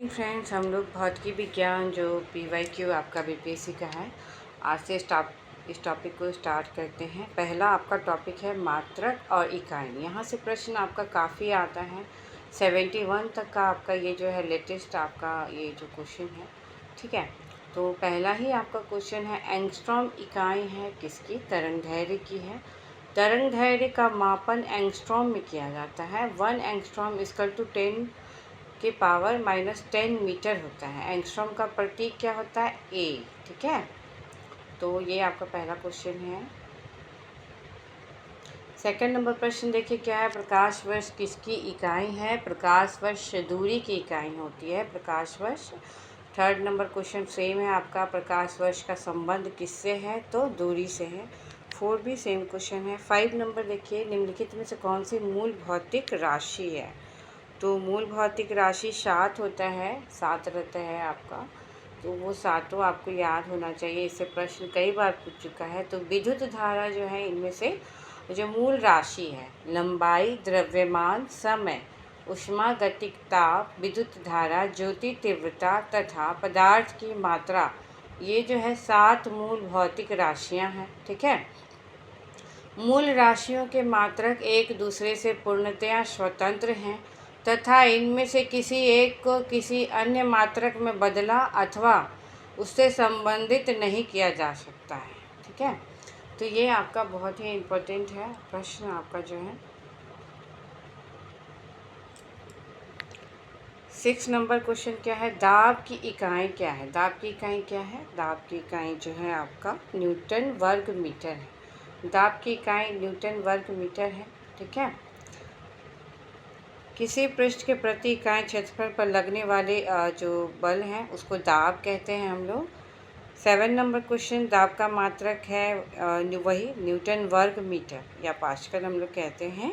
Friends, हम लोग भौतिकी विज्ञान जो PYQ आपका BPSC का है, आज से इस टॉपिक को स्टार्ट करते हैं। पहला आपका टॉपिक है मात्रक और इकाई। यहाँ से प्रश्न आपका काफ़ी आता है, 71 तक का आपका ये जो है लेटेस्ट आपका ये जो क्वेश्चन है, ठीक है। तो पहला ही आपका क्वेश्चन है, एंगस्ट्रॉम इकाई है किसकी? तरंगदैर्घ्य की है। तरंगदैर्घ्य का मापन एंगस्ट्रॉम में किया जाता है। 1 एंगस्ट्रॉम इक्वल टू 10 के पावर -10 मीटर होता है। एंगस्ट्रॉम का प्रतीक क्या होता है? ए, ठीक है। तो ये आपका पहला क्वेश्चन है। सेकंड नंबर प्रश्न देखिए क्या है, प्रकाश वर्ष किसकी इकाई है? प्रकाश वर्ष दूरी की इकाई होती है, प्रकाश वर्ष। थर्ड नंबर क्वेश्चन सेम है आपका, प्रकाश वर्ष का संबंध किससे है? तो दूरी से है। फोर भी सेम क्वेश्चन है। 5 नंबर देखिए, निम्नलिखित में से कौन सी मूल भौतिक राशि है? तो मूल भौतिक राशि 7 होता है, 7 रहता है आपका, तो वो सातों आपको याद होना चाहिए। इससे प्रश्न कई बार पूछ चुका है। तो विद्युत धारा जो है, इनमें से जो मूल राशि है, लंबाई, द्रव्यमान, समय, उष्मागतिक ताप, विद्युत धारा, ज्योति तीव्रता तथा पदार्थ की मात्रा, ये जो है 7 मूल भौतिक राशियाँ हैं, ठीक है। मूल राशियों के मात्रक एक दूसरे से पूर्णतया स्वतंत्र हैं तथा इनमें से किसी एक को किसी अन्य मात्रक में बदला अथवा उससे संबंधित नहीं किया जा सकता है, ठीक है। तो ये आपका बहुत ही इम्पोर्टेंट है प्रश्न आपका जो है। 6 नंबर क्वेश्चन क्या है, दाब की इकाई क्या है? दाब की इकाई क्या है? दाब की इकाई जो है आपका न्यूटन वर्ग मीटर है। दाब की इकाई न्यूटन वर्ग मीटर है, ठीक है। किसी पृष्ठ के प्रति इकाई क्षेत्रफल पर लगने वाले जो बल हैं उसको दाब कहते हैं हम लोग। 7 नंबर क्वेश्चन, दाब का मात्रक है वही न्यूटन वर्ग मीटर या पास्कल हम लोग कहते हैं।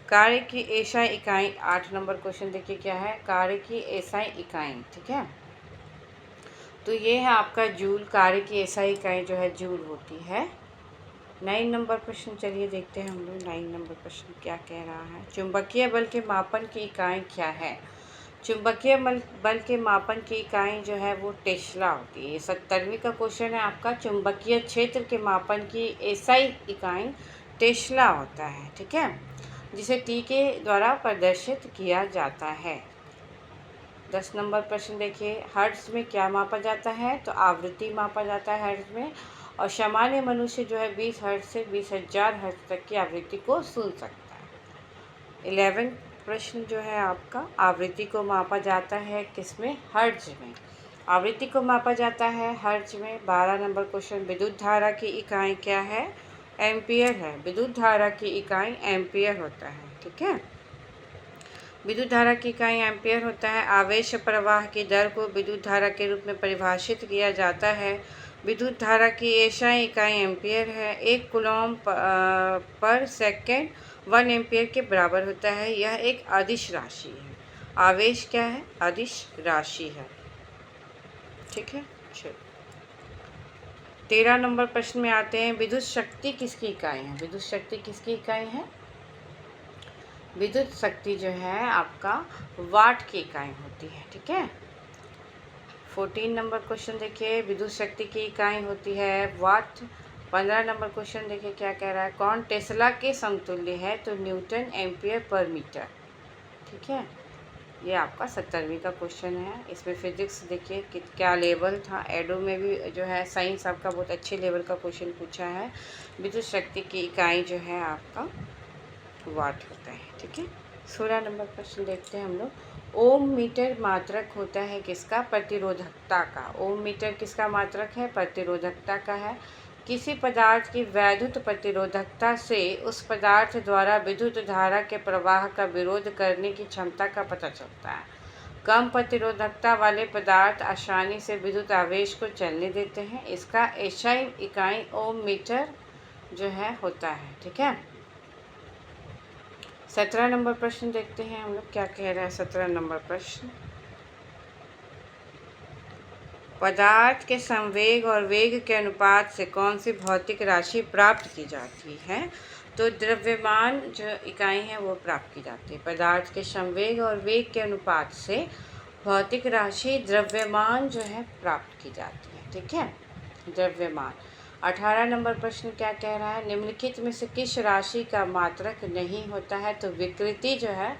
कार्य की एसआई इकाई 8 नंबर क्वेश्चन देखिए क्या है, कार्य की एसआई इकाई, ठीक है। तो ये है आपका जूल, कार्य की एसआई इकाई जो है जूल होती है। 9 नंबर प्रश्न चलिए देखते हैं हम लोग 9 नंबर प्रश्न क्या कह रहा है। चुंबकीय बल के मापन की इकाई क्या है? चुंबकीय बल के मापन की इकाई जो है वो टेस्ला होती है। ये 70वीं का क्वेश्चन है आपका। चुंबकीय क्षेत्र के मापन की एसआई इकाई टेस्ला होता है, ठीक है, जिसे टी के द्वारा प्रदर्शित किया जाता है। 10 नंबर प्रश्न देखिए, हर्ट्ज में क्या मापा जाता है? तो आवृत्ति मापा जाता है हर्ट्ज में, और सामान्य मनुष्य जो है 20 हर्ट्ज से 20,000 हर्ट्ज तक की आवृत्ति को सुन सकता है। 11 प्रश्न जो है आपका, आवृत्ति को मापा जाता है किसमें? हर्ट्ज में। आवृत्ति को मापा जाता है हर्ट्ज में। 12 नंबर क्वेश्चन, विद्युत धारा की इकाई क्या है? एम्पियर है। विद्युत धारा की इकाई एम्पियर होता है, ठीक है। विद्युत धारा की इकाई एम्पियर होता है। आवेश प्रवाह की दर को विद्युत धारा के रूप में परिभाषित किया जाता है। विद्युत धारा की एसआई इकाई एम्पियर है। 1 कूलॉम पर सेकेंड 1 एम्पियर के बराबर होता है। यह एक अदिश राशि है। आवेश क्या है? अदिश राशि है, ठीक है। चलो 13 नंबर प्रश्न में आते हैं, विद्युत शक्ति किसकी इकाई है? विद्युत शक्ति किसकी इकाई है? विद्युत शक्ति जो है आपका वाट की इकाई होती है, ठीक है। 14 नंबर क्वेश्चन देखिए, विद्युत शक्ति की इकाई होती है वाट। 15 नंबर क्वेश्चन देखिए क्या कह रहा है, कौन टेस्ला के समतुल्य है? तो न्यूटन एम्पियर पर मीटर, ठीक है। ये आपका 70वीं का क्वेश्चन है। इसमें फिजिक्स देखिए कि क्या लेवल था, एडो में भी जो है साइंस आपका बहुत अच्छे लेवल का क्वेश्चन पूछा है। विद्युत शक्ति की इकाई जो है आपका वाट होता है, ठीक है। 16 नंबर प्रश्न देखते हैं हम लोग, ओम मीटर मात्रक होता है किसका? प्रतिरोधकता का। ओम मीटर किसका मात्रक है? प्रतिरोधकता का है। किसी पदार्थ की वैद्युत प्रतिरोधकता से उस पदार्थ द्वारा विद्युत धारा के प्रवाह का विरोध करने की क्षमता का पता चलता है। कम प्रतिरोधकता वाले पदार्थ आसानी से विद्युत आवेश को चलने देते हैं। इसका एसआई इकाई ओम मीटर जो है होता है, ठीक है। 17 नंबर प्रश्न देखते हैं हम लोग क्या कह रहा है। 17 नंबर प्रश्न, पदार्थ के संवेग और वेग के अनुपात से कौन सी भौतिक राशि प्राप्त की जाती है? तो द्रव्यमान जो इकाई है वो प्राप्त की जाती है। पदार्थ के संवेग और वेग के अनुपात से भौतिक राशि द्रव्यमान जो है प्राप्त की जाती है, ठीक है, द्रव्यमान। 18 नंबर प्रश्न क्या कह रहा है, निम्नलिखित में से किस राशि का मात्रक नहीं होता है? तो विकृति जो है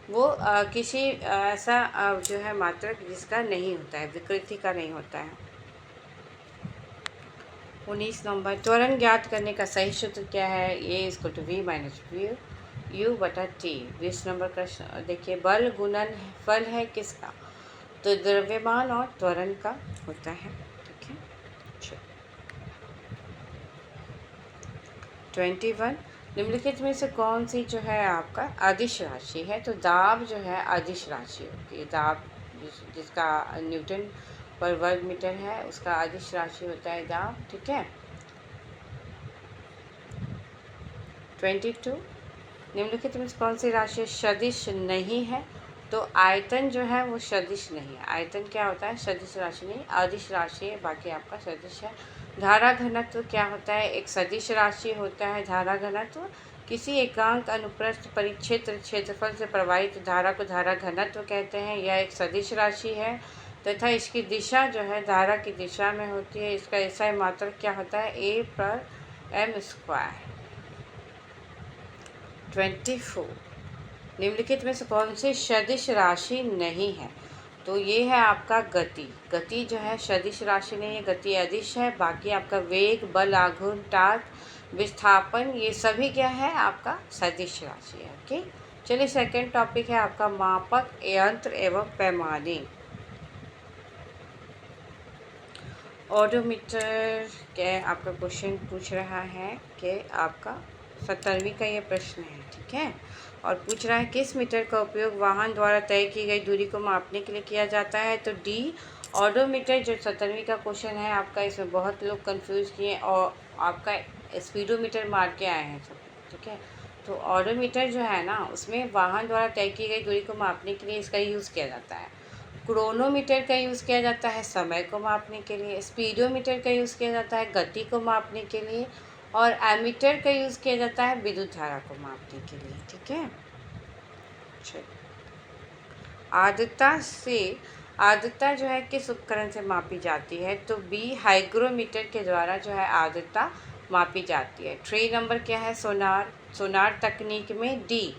वो किसी ऐसा जो है मात्रक जिसका नहीं होता है, विकृति का नहीं होता है। 19 नंबर, त्वरण ज्ञात करने का सही सूत्र क्या है? A equal to V minus U बटा टी। 20 नंबर प्रश्न देखिए, बल गुणन फल है किसका? तो द्रव्यमान और त्वरण का होता है, ठीक है। 21, निम्नलिखित में से कौन सी जो है आपका अदिश राशि है? तो दाब जो है अदिश राशि होती है। दाब जिसका न्यूटन पर वर्ग मीटर है उसका अदिश राशि होता है दाब, ठीक है। 22, निम्नलिखित में से कौन सी राशि सदिश नहीं है? तो आयतन जो है वो सदिश नहीं है। आयतन क्या होता है? सदिश राशि नहीं, अदिश राशि है, बाकी आपका सदिश है। धारा घनत्व क्या होता है? एक सदिश राशि होता है धारा घनत्व। किसी एकांक अनुप्रस्थ परिक्षेत्र क्षेत्रफल से प्रवाहित धारा को धारा घनत्व कहते हैं। यह एक सदिश राशि है तथा इसकी दिशा जो है धारा की दिशा में होती है। इसका एसआई मात्रक क्या होता है? ए पर एम स्क्वायर। 24, निम्नलिखित में से कौन सी सदिश राशि नहीं है? तो ये है आपका गति। गति जो है सदिश राशि नहीं है, गति अदिश है। बाकी आपका वेग, बल, आघूर्ण, टार्क, विस्थापन, ये सभी क्या है? आपका सदिश राशि है, ओके। चलिए, सेकंड टॉपिक है आपका मापक यंत्र एवं पैमाने। ऑडोमीटर के आपका क्वेश्चन पूछ रहा है कि आपका 17वीं का ये प्रश्न है, ठीक है। और पूछ रहा है किस मीटर का उपयोग वाहन द्वारा तय की गई दूरी को मापने के लिए किया जाता है? तो डी ऑडोमीटर जो 17वीं का क्वेश्चन है आपका, इसमें बहुत लोग कंफ्यूज किए और आपका स्पीडोमीटर मार के आए हैं सब, ठीक है। तो ऑडोमीटर जो है ना, उसमें वाहन द्वारा तय की गई दूरी को मापने के लिए इसका यूज़ किया जाता है। क्रोनोमीटर का यूज़ किया जाता है समय को मापने के लिए। स्पीडोमीटर का यूज़ किया जाता है गति को मापने के लिए। और एमीटर का यूज़ किया जाता है विद्युत धारा को मापने के लिए, ठीक है। आर्द्रता जो है किस उपकरण से मापी जाती है? तो बी हाइग्रोमीटर के द्वारा जो है आर्द्रता मापी जाती है। 3 नंबर क्या है? सोनार तकनीक में डी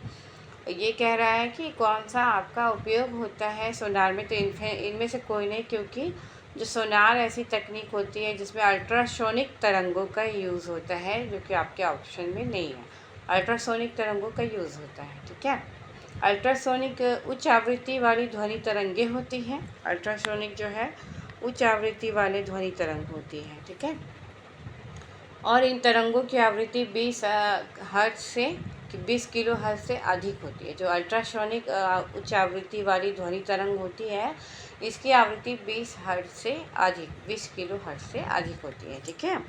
ये कह रहा है कि कौन सा आपका उपयोग होता है सोनार में? तो इनमें से कोई नहीं, क्योंकि जो सोनार ऐसी तकनीक होती है जिसमें अल्ट्रासोनिक तरंगों का यूज़ होता है, जो कि आपके ऑप्शन में नहीं है। अल्ट्रासोनिक तरंगों का यूज़ होता है, ठीक है। अल्ट्रासोनिक उच्च आवृत्ति वाली ध्वनि तरंगें होती हैं। अल्ट्रासोनिक जो है उच्च आवृत्ति वाले ध्वनि तरंग होती है, ठीक है। और इन तरंगों की आवृत्ति 20 हर्ट्ज से 20 किलो हर्ट्ज से अधिक होती है। जो अल्ट्रासोनिक उच्च आवृत्ति वाली ध्वनि तरंग होती है, इसकी आवृत्ति 20 हर्ट्ज से अधिक 20 किलो हर्ट्ज से अधिक होती है, ठीक है।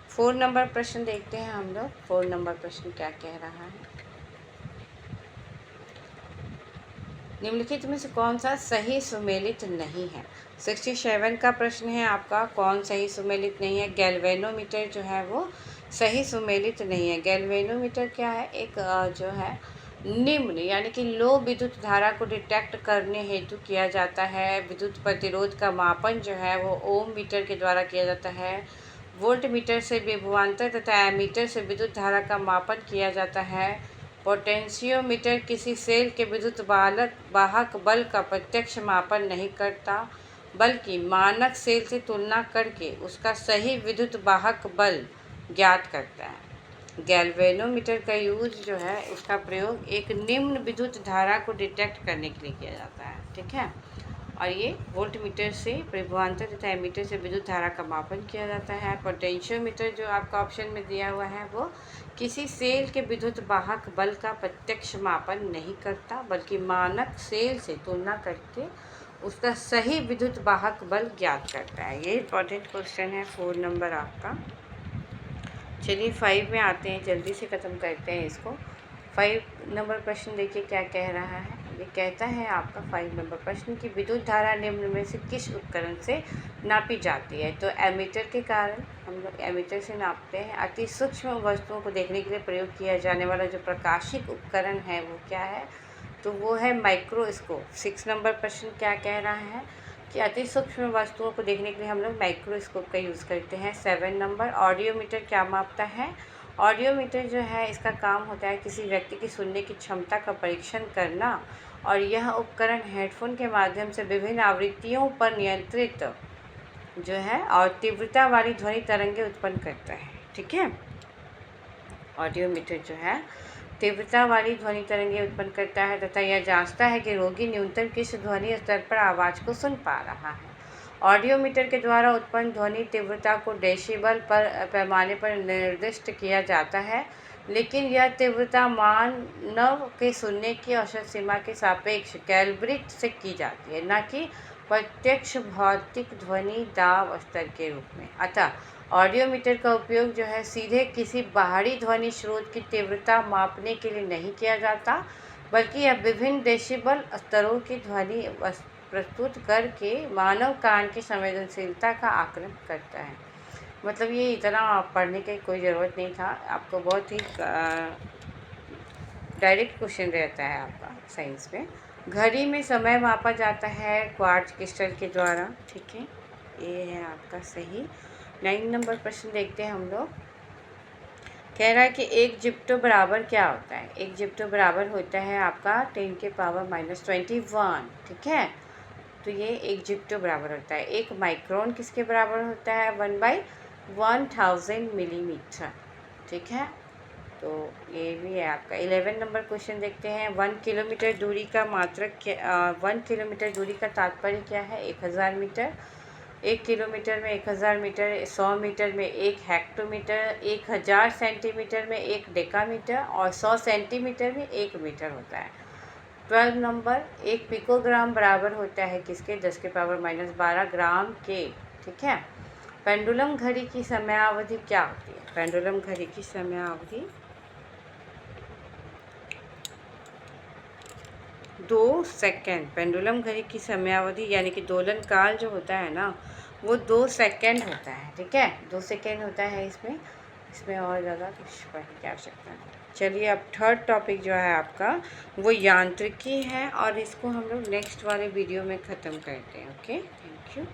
4 नंबर प्रश्न देखते हैं हम लोग। 4 नंबर प्रश्न क्या कह रहा है? निम्नलिखित में से कौन सा सही सुमेलित नहीं है? 67 का प्रश्न है आपका, कौन सही सुमेलित नहीं है? गैल्वेनोमीटर जो है वो सही सुमेलित नहीं है। गैल्वेनोमीटर क्या है? एक जो है निम्न यानी कि लो विद्युत धारा को डिटेक्ट करने हेतु किया जाता है। विद्युत प्रतिरोध का मापन जो है वो ओम मीटर के द्वारा किया जाता है। वोल्ट मीटर से विभवांतर तथा एमीटर से विद्युत धारा का मापन किया जाता है। पोटेंशियोमीटर किसी सेल के विद्युत वाहक बल का प्रत्यक्ष मापन नहीं करता, बल्कि मानक सेल से तुलना करके उसका सही विद्युत वाहक बल ज्ञात करता है। गैल्वेनोमीटर का यूज जो है, उसका प्रयोग एक निम्न विद्युत धारा को डिटेक्ट करने के लिए किया जाता है, ठीक है। और ये वोल्ट मीटर से विभवांतर तथा एमीटर से विद्युत धारा का मापन किया जाता है। पोटेंशियोमीटर जो आपका ऑप्शन में दिया हुआ है वो किसी सेल के विद्युत वाहक बल का प्रत्यक्ष मापन नहीं करता, बल्कि मानक सेल से तुलना करके उसका सही विद्युत वाहक बल ज्ञात करता है। ये इंपॉर्टेंट क्वेश्चन है 4 नंबर आपका। चलिए 5 में आते हैं, जल्दी से ख़त्म करते हैं इसको। 5 नंबर प्रश्न देखिए क्या कह रहा है। ये कहता है आपका 5 नंबर प्रश्न की विद्युत धारा निम्न में से किस उपकरण से नापी जाती है? तो एमीटर के कारण हम लोग एमीटर से नापते हैं। अति सूक्ष्म वस्तुओं को देखने के लिए प्रयोग किया जाने वाला जो प्रकाशिक उपकरण है वो क्या है? तो वो है माइक्रोस्कोप। 6 नंबर प्रश्न क्या कह रहा है कि अति सूक्ष्म वस्तुओं को देखने के लिए हम लोग माइक्रोस्कोप का यूज़ करते हैं। 7 नंबर ऑडियोमीटर क्या मापता है? ऑडियोमीटर जो है इसका काम होता है किसी व्यक्ति की सुनने की क्षमता का परीक्षण करना, और यह उपकरण हेडफोन के माध्यम से विभिन्न आवृत्तियों पर नियंत्रित जो है और तीव्रता वाली ध्वनि तरंगें उत्पन्न करता है। ठीक है, ऑडियोमीटर जो है तीव्रता वाली ध्वनि तरंगें उत्पन्न करता है तथा यह जांचता है कि रोगी न्यूनतम किस ध्वनि स्तर पर आवाज़ को सुन पा रहा है। ऑडियोमीटर के द्वारा उत्पन्न ध्वनि तीव्रता को डेसिबल पर पैमाने पर निर्दिष्ट किया जाता है, लेकिन यह तीव्रता मानव के सुनने की औसत सीमा के सापेक्ष कैलिब्रेट से की जाती है, न कि प्रत्यक्ष भौतिक ध्वनि दाब स्तर के रूप में। अतः ऑडियोमीटर का उपयोग जो है सीधे किसी बाहरी ध्वनि स्रोत की तीव्रता मापने के लिए नहीं किया जाता, बल्कि यह विभिन्न डेसिबल स्तरों की ध्वनि प्रस्तुत करके मानव कान की संवेदनशीलता का आकलन करता है। मतलब ये इतना पढ़ने की कोई ज़रूरत नहीं था, आपको बहुत ही डायरेक्ट क्वेश्चन रहता है आपका साइंस में। घड़ी में समय मापा जाता है क्वार्ट्ज क्रिस्टल के द्वारा। ठीक है, ये है आपका सही। 9 नंबर प्रश्न देखते हैं हम लोग। कह रहा है कि एक जिप्टो बराबर क्या होता है? एक जिप्टो बराबर होता है आपका 10 के पावर -21। ठीक है, तो ये एक जिप्टो बराबर होता है। एक माइक्रोन किसके बराबर होता है? 1/1000 मिलीमीटर। ठीक है, तो ये भी है आपका। 11 नंबर क्वेश्चन देखते हैं। 1 किलोमीटर दूरी का मात्रक क्या 1 किलोमीटर दूरी का तात्पर्य क्या है? 1000 मीटर। 1 किलोमीटर में 1000 मीटर, 100 मीटर में 1 हेक्टोमीटर, 1000 सेंटीमीटर में 1 डेकामीटर और 100 सेंटीमीटर में 1 मीटर होता है। 12 नंबर, 1 पिकोग्राम बराबर होता है किसके? 10 के पावर -12 ग्राम के। ठीक है, पेंडुलम घड़ी की समयावधि क्या होती है? पेंडुलम घड़ी की समयावधि 2 सेकेंड। पेंडुलम घड़ी की समयावधि यानी कि दोलन काल जो होता है ना, वो 2 सेकेंड होता है। ठीक है, 2 सेकेंड होता है इसमें और ज़्यादा कुछ पढ़ने की आवश्यकता नहीं। चलिए, अब थर्ड टॉपिक जो है आपका वो यांत्रिकी है, और इसको हम लोग नेक्स्ट वाले वीडियो में ख़त्म करते हैं। Okay, thank you.